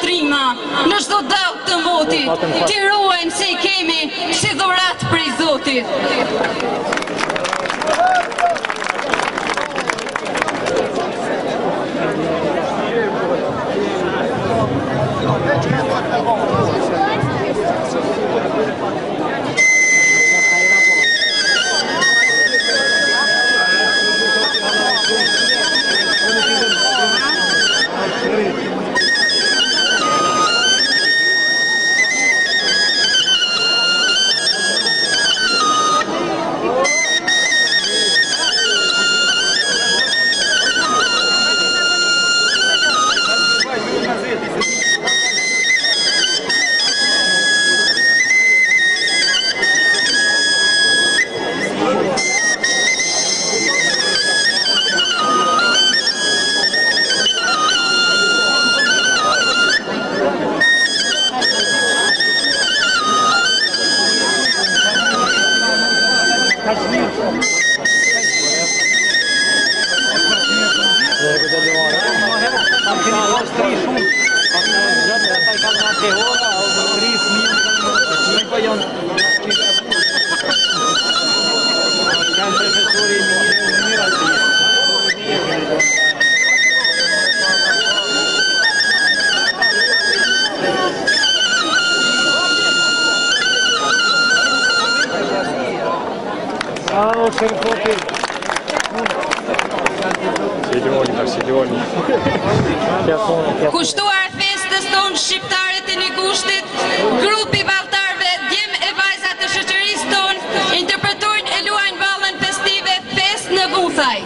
motrina, në çdo dallë të motit, t'i ruajmë se i kemi si dhurat prej Zotit. Kushtuar festës tonë shqiptare të një gushtit, grupi valtarve, djem e vajzat të shoqërisë tonë, interpretojnë e luajnë ballën festive Fest në Vuthaj.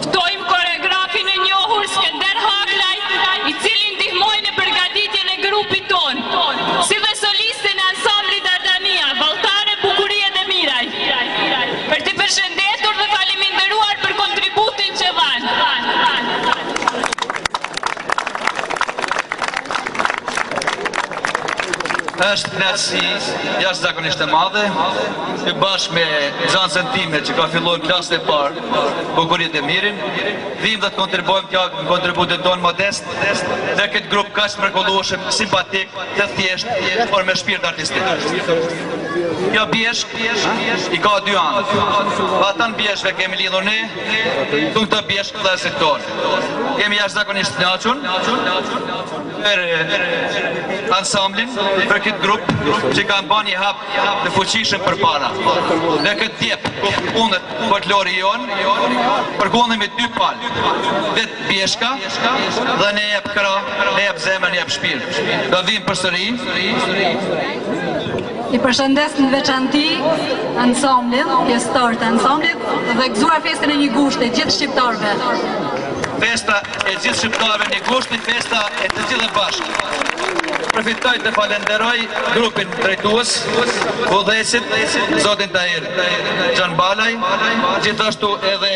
Ftojmë koreografin e njohur Skender Haglaj, i cili ndihmoi në përgatitjen e grupit ton, si dhe solistin e ansamblit Dardania, Valltare Bukurie dhe Miraj, për të përshëndetur dhe faleminderuar për kontributin që dhanë. Është knatësi jashtëzakonisht e madhe, që bashkë me nxënësën time që ka filluar klasën e parë, Bukurie dhe Mirin, vim dhe të kontribuojmë kjo në kontributin tonë modest dhe këtë grup kaq mrekullueshëm, simpatik, të thjesht, por me shpirt artistik. Kjo bjeshk i ka dy anë. Ata në bjeshkve kemi lidhur ne, këto bjeshk vëllezërit tonë. Kemi jashtëzakonisht kënaqur për ansamblin, për këtë grup që kanë bërë një hap të fuqishëm përpara. Në këtë tjep, punët folklori jonë, përgonë me dy palë, vetë bjeshka dhe ne jep kra, ne jep zemër, ne jep shpirë. Do vim përsëri. I përshëndes në veçanti ansamblin, pjesëtar të ansamblit dhe gëzuar festën e një gushti gjithë shqiptarëve. Festa e gjithë shqiptarëve një gushti, festa e të gjithë bashkë. Përfitoj të falenderoj grupin drejtues, udhëheqësit, zotin Tahir Xhan Balaj, gjithashtu edhe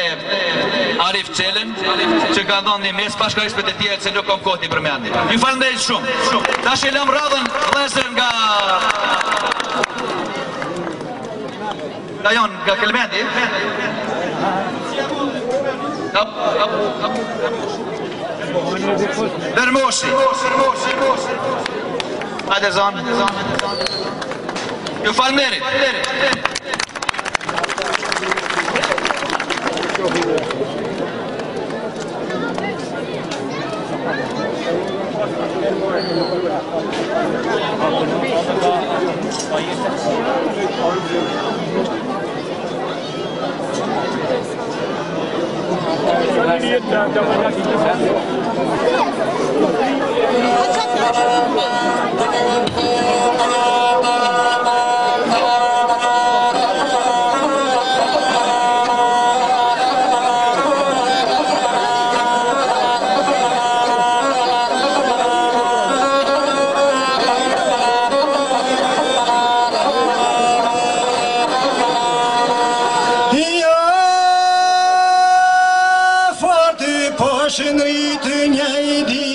Arif Çelen, që kanë dhënë një mes bashkërisht me të tjerë që nuk kam kohë t'i përmendim. Ju falenderoj shumë. Tash e lëm radhën vëllezër nga Dajon, nga Kelmendi. Dermoshi. Hajde zon. Ju falënderit. Shënrit një i di